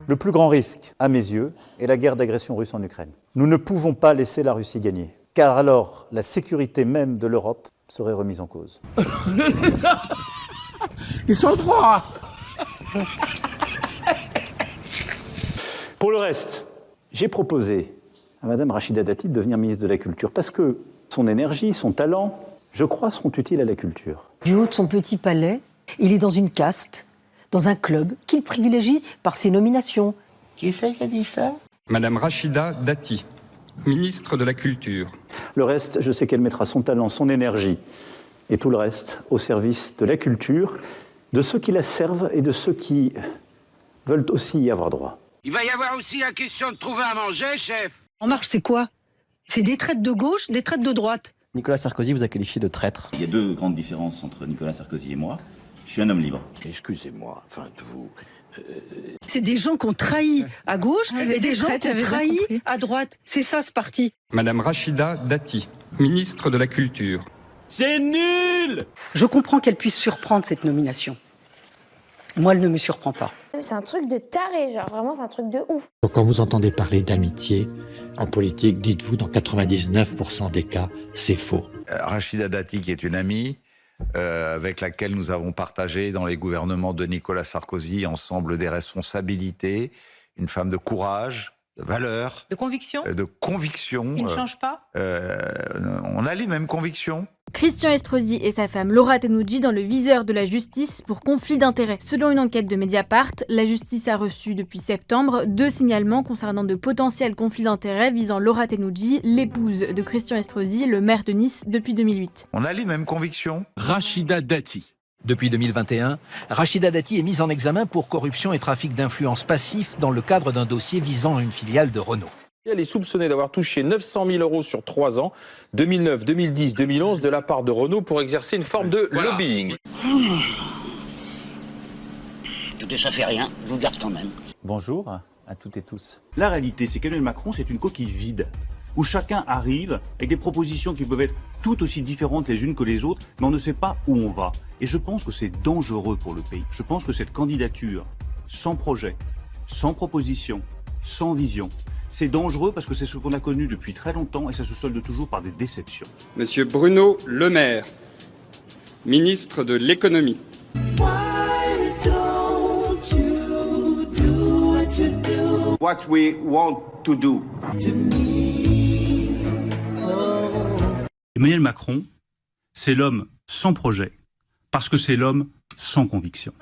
Le plus grand risque, à mes yeux, est la guerre d'agression russe en Ukraine. Nous ne pouvons pas laisser la Russie gagner, car alors la sécurité même de l'Europe serait remise en cause. Ils sont trois. Pour le reste, j'ai proposé à Mme Rachida Dati de devenir ministre de la Culture, parce que son énergie, son talent, je crois, seront utiles à la culture. Du haut de son petit palais, il est dans une caste, dans un club qu'il privilégie par ses nominations. Qui c'est qui a dit ça? Madame Rachida Dati, ministre de la Culture. Le reste, je sais qu'elle mettra son talent, son énergie et tout le reste au service de la culture, de ceux qui la servent et de ceux qui veulent aussi y avoir droit. Il va y avoir aussi la question de trouver à manger, chef. En marche, c'est quoi? C'est des traites de gauche, des traites de droite. Nicolas Sarkozy vous a qualifié de traître. Il y a deux grandes différences entre Nicolas Sarkozy et moi. Je suis un homme libre. Excusez-moi, enfin, de vous... C'est des gens qui ont trahi à gauche et des gens qui ont trahi à droite. C'est ça, ce parti. Madame Rachida Dati, ministre de la Culture. C'est nul! Je comprends qu'elle puisse surprendre, cette nomination. Moi, elle ne me surprend pas. C'est un truc de taré, genre vraiment c'est un truc de ouf. Donc, quand vous entendez parler d'amitié en politique, dites-vous dans 99% des cas, c'est faux. Rachida Dati, qui est une amie, avec laquelle nous avons partagé dans les gouvernements de Nicolas Sarkozy ensemble des responsabilités, une femme de courage, de valeur, de conviction, qui ne change pas. On a les mêmes convictions. Christian Estrosi et sa femme Laura Tenoudji dans le viseur de la justice pour conflit d'intérêts. Selon une enquête de Mediapart, la justice a reçu depuis septembre 2 signalements concernant de potentiels conflits d'intérêts visant Laura Tenoudji, l'épouse de Christian Estrosi, le maire de Nice depuis 2008. On a les mêmes convictions. Rachida Dati. Depuis 2021, Rachida Dati est mise en examen pour corruption et trafic d'influence passif dans le cadre d'un dossier visant une filiale de Renault. Elle est soupçonnée d'avoir touché 900 000 euros sur 3 ans, 2009, 2010, 2011, de la part de Renault pour exercer une forme de lobbying. Écoutez, ça fait rien, je vous garde quand même. Bonjour à toutes et tous. La réalité, c'est qu'Emmanuel Macron, c'est une coquille vide, où chacun arrive avec des propositions qui peuvent être tout aussi différentes les unes que les autres, mais on ne sait pas où on va. Et je pense que c'est dangereux pour le pays. Je pense que cette candidature, sans projet, sans proposition, sans vision, c'est dangereux parce que c'est ce qu'on a connu depuis très longtemps et ça se solde toujours par des déceptions. Monsieur Bruno Le Maire, ministre de l'Économie. What we want to do. Emmanuel Macron, c'est l'homme sans projet, parce que c'est l'homme sans conviction.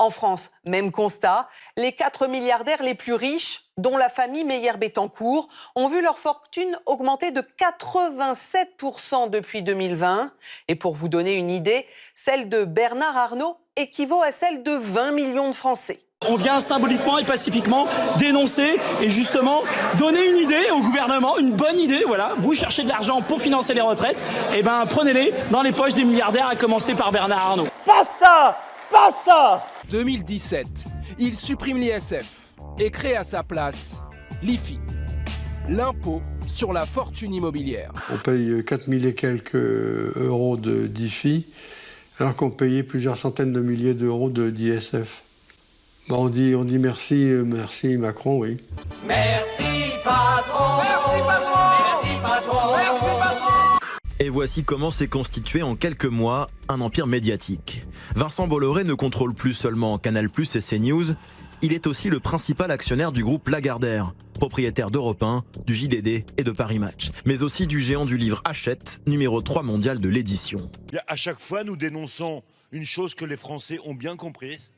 En France, même constat, les 4 milliardaires les plus riches, dont la famille Meyer-Bettencourt, ont vu leur fortune augmenter de 87% depuis 2020. Et pour vous donner une idée, celle de Bernard Arnault équivaut à celle de 20 millions de Français. On vient symboliquement et pacifiquement dénoncer et justement donner une idée au gouvernement, une bonne idée, voilà. Vous cherchez de l'argent pour financer les retraites, et ben prenez-les dans les poches des milliardaires, à commencer par Bernard Arnault. Pas ça! Pas ça! 2017, il supprime l'ISF et crée à sa place l'IFI, l'impôt sur la fortune immobilière. On paye 4000 et quelques euros d'IFI, alors qu'on payait plusieurs centaines de milliers d'euros d'ISF. On dit merci Macron, oui. Merci patron! Merci patron! Merci patron! Merci patron! Et voici comment s'est constitué en quelques mois un empire médiatique. Vincent Bolloré ne contrôle plus seulement Canal+ et CNews, il est aussi le principal actionnaire du groupe Lagardère, propriétaire d'Europe 1, du JDD et de Paris Match, mais aussi du géant du livre Hachette, numéro 3 mondial de l'édition. À chaque fois, nous dénonçons une chose que les Français ont bien comprise.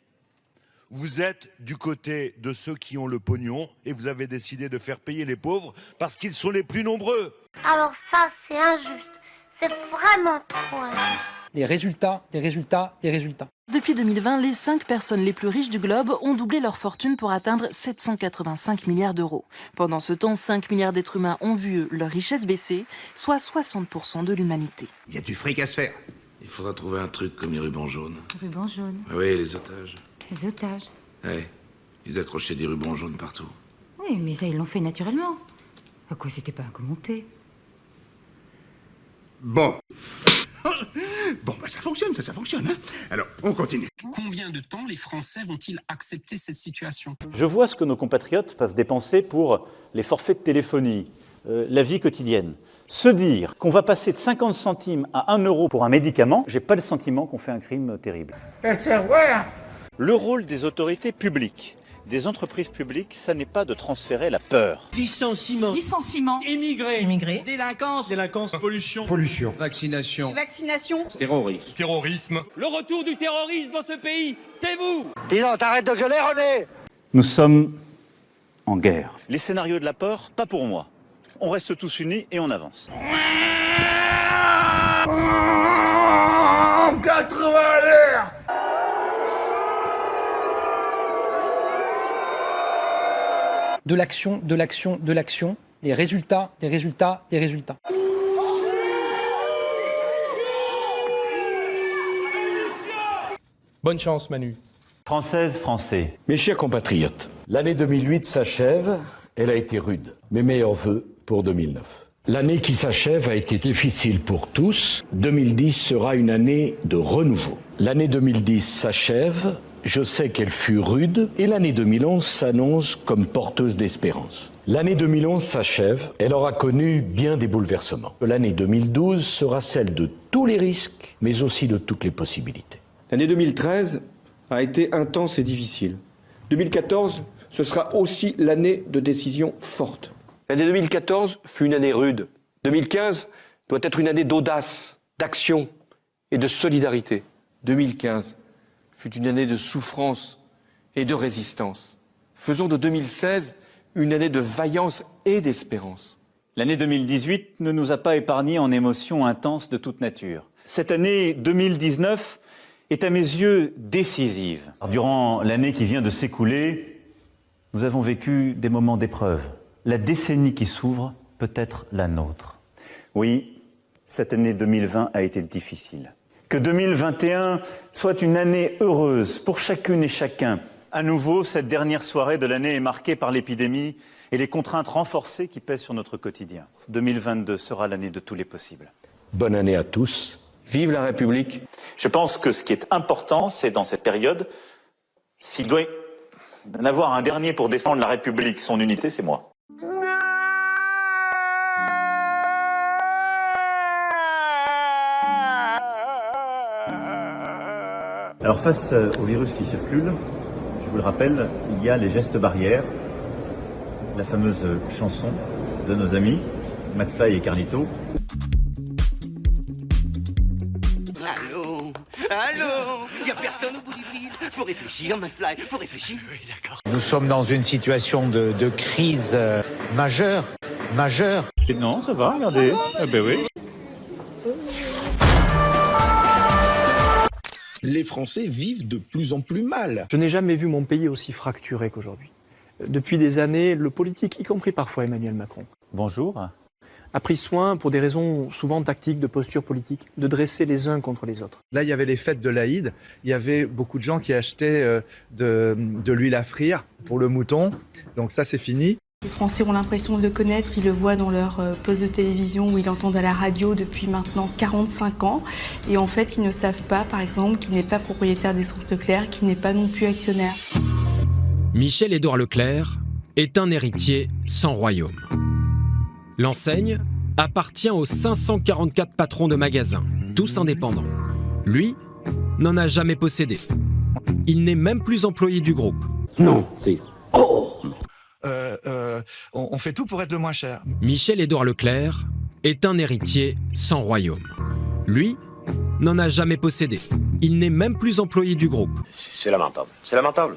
Vous êtes du côté de ceux qui ont le pognon et vous avez décidé de faire payer les pauvres parce qu'ils sont les plus nombreux. Alors ça, c'est injuste. C'est vraiment trop injuste. Des résultats, des résultats, des résultats. Depuis 2020, les 5 personnes les plus riches du globe ont doublé leur fortune pour atteindre 785 milliards d'euros. Pendant ce temps, 5 milliards d'êtres humains ont vu leur richesse baisser, soit 60% de l'humanité. Il y a du fric à se faire. Il faudra trouver un truc comme les rubans jaunes. Rubans jaunes. Ah oui, les otages. Les otages. Ouais, ils accrochaient des rubans jaunes partout. Oui, mais ça, ils l'ont fait naturellement. À quoi c'était pas à commenter. Bon. Bon, bah, ça fonctionne, ça fonctionne. Hein. Alors, on continue. Combien de temps les Français vont-ils accepter cette situation? Je vois ce que nos compatriotes peuvent dépenser pour les forfaits de téléphonie, la vie quotidienne. Se dire qu'on va passer de 50 centimes à 1 euro pour un médicament, j'ai pas le sentiment qu'on fait un crime terrible. C'est vrai. Le rôle des autorités publiques, des entreprises publiques, ça n'est pas de transférer la peur. Licenciement. Licenciement. Immigrés. Immigrés. Délinquance. Délinquance. Pollution. Vaccination. Vaccination. Terrorisme. Terrorisme. Le retour du terrorisme dans ce pays, c'est vous. Dis donc, t'arrêtes de gueuler, René. Nous sommes en guerre. Les scénarios de la peur, pas pour moi. On reste tous unis et on avance. 80 à l'heure. De l'action, de l'action, de l'action, des résultats, des résultats, des résultats. Bonne chance, Manu. Françaises, Français. Mes chers compatriotes, l'année 2008 s'achève, elle a été rude. Mes meilleurs vœux pour 2009. L'année qui s'achève a été difficile pour tous. 2010 sera une année de renouveau. L'année 2010 s'achève, je sais qu'elle fut rude, et l'année 2011 s'annonce comme porteuse d'espérance. L'année 2011 s'achève, elle aura connu bien des bouleversements. L'année 2012 sera celle de tous les risques, mais aussi de toutes les possibilités. L'année 2013 a été intense et difficile. 2014, ce sera aussi l'année de décisions fortes. L'année 2014 fut une année rude. 2015 doit être une année d'audace, d'action et de solidarité. 2015 fut une année de souffrance et de résistance. Faisons de 2016 une année de vaillance et d'espérance. L'année 2018 ne nous a pas épargnés en émotions intenses de toute nature. Cette année 2019 est à mes yeux décisive. Durant l'année qui vient de s'écouler, nous avons vécu des moments d'épreuve. La décennie qui s'ouvre peut être la nôtre. Oui, cette année 2020 a été difficile. Que 2021 soit une année heureuse pour chacune et chacun. À nouveau, cette dernière soirée de l'année est marquée par l'épidémie et les contraintes renforcées qui pèsent sur notre quotidien. 2022 sera l'année de tous les possibles. Bonne année à tous. Vive la République. Je pense que ce qui est important, c'est dans cette période, s'il doit y en avoir un dernier pour défendre la République, son unité, c'est moi. Alors face au virus qui circule, je vous le rappelle, il y a les gestes barrières, la fameuse chanson de nos amis, McFly et Carlito. Allô, y a personne au bout du fil. Faut réfléchir, McFly, faut réfléchir. Oui, d'accord. Nous sommes dans une situation de crise majeure. Non, ça va, regardez. Ah ben oui. Les Français vivent de plus en plus mal. Je n'ai jamais vu mon pays aussi fracturé qu'aujourd'hui. Depuis des années, le politique, y compris parfois Emmanuel Macron, Bonjour. a pris soin, pour des raisons souvent tactiques, de posture politique, de dresser les uns contre les autres. Là, il y avait les fêtes de l'Aïd. Il y avait beaucoup de gens qui achetaient de l'huile à frire pour le mouton. Donc ça, c'est fini. Les Français ont l'impression de le connaître, ils le voient dans leur poste de télévision ou ils l'entendent à la radio depuis maintenant 45 ans. Et en fait, ils ne savent pas, par exemple, qu'il n'est pas propriétaire des Centres Leclerc, qu'il n'est pas non plus actionnaire. Michel-Édouard Leclerc est un héritier sans royaume. L'enseigne appartient aux 544 patrons de magasins, tous indépendants. Lui n'en a jamais possédé. Il n'est même plus employé du groupe. Non. Si. Oh. On fait tout pour être le moins cher. Michel-Édouard Leclerc est un héritier sans royaume. Lui n'en a jamais possédé. Il n'est même plus employé du groupe. C'est lamentable. C'est lamentable.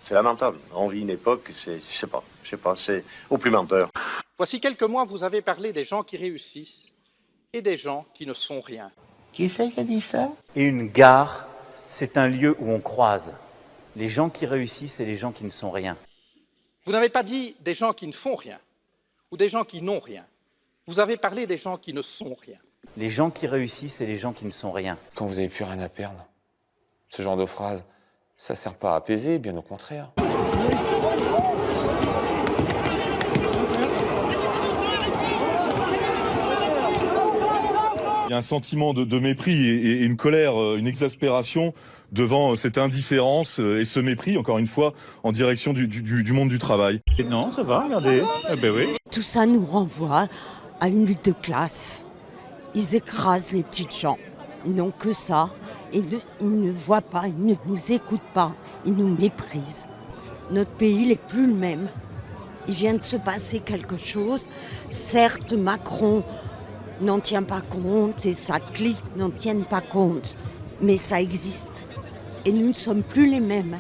C'est lamentable. On vit une époque, je sais pas, c'est au plus menteur. Voici quelques mois, vous avez parlé des gens qui réussissent et des gens qui ne sont rien. Qui c'est qui a dit ça? Et une gare, c'est un lieu où on croise les gens qui réussissent et les gens qui ne sont rien. Vous n'avez pas dit des gens qui ne font rien ou des gens qui n'ont rien. Vous avez parlé des gens qui ne sont rien. Les gens qui réussissent et les gens qui ne sont rien. Quand vous n'avez plus rien à perdre, ce genre de phrase, ça ne sert pas à apaiser, bien au contraire. Il y a un sentiment de mépris et une colère, une exaspération devant cette indifférence et ce mépris, encore une fois, en direction du monde du travail. Non, ça va, regardez. Eh ben oui. Tout ça nous renvoie à une lutte de classe. Ils écrasent les petites gens. Ils n'ont que ça. Ils ne voient pas, ils ne nous écoutent pas. Ils nous méprisent. Notre pays n'est plus le même. Il vient de se passer quelque chose. Certes, Macron n'en tient pas compte et sa clique n'en tiennent pas compte. Mais ça existe. Et nous ne sommes plus les mêmes.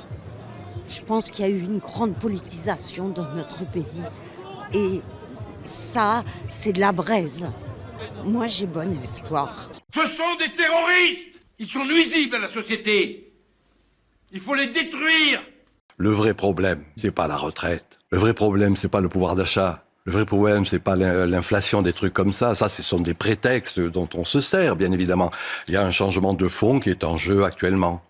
Je pense qu'il y a eu une grande politisation dans notre pays. Et ça, c'est de la braise. Moi, j'ai bon espoir. Ce sont des terroristes! Ils sont nuisibles à la société. Il faut les détruire. Le vrai problème, c'est pas la retraite. Le vrai problème, c'est pas le pouvoir d'achat. Le vrai problème, c'est pas l'inflation, des trucs comme ça. Ça, ce sont des prétextes dont on se sert, bien évidemment. Il y a un changement de fond qui est en jeu actuellement.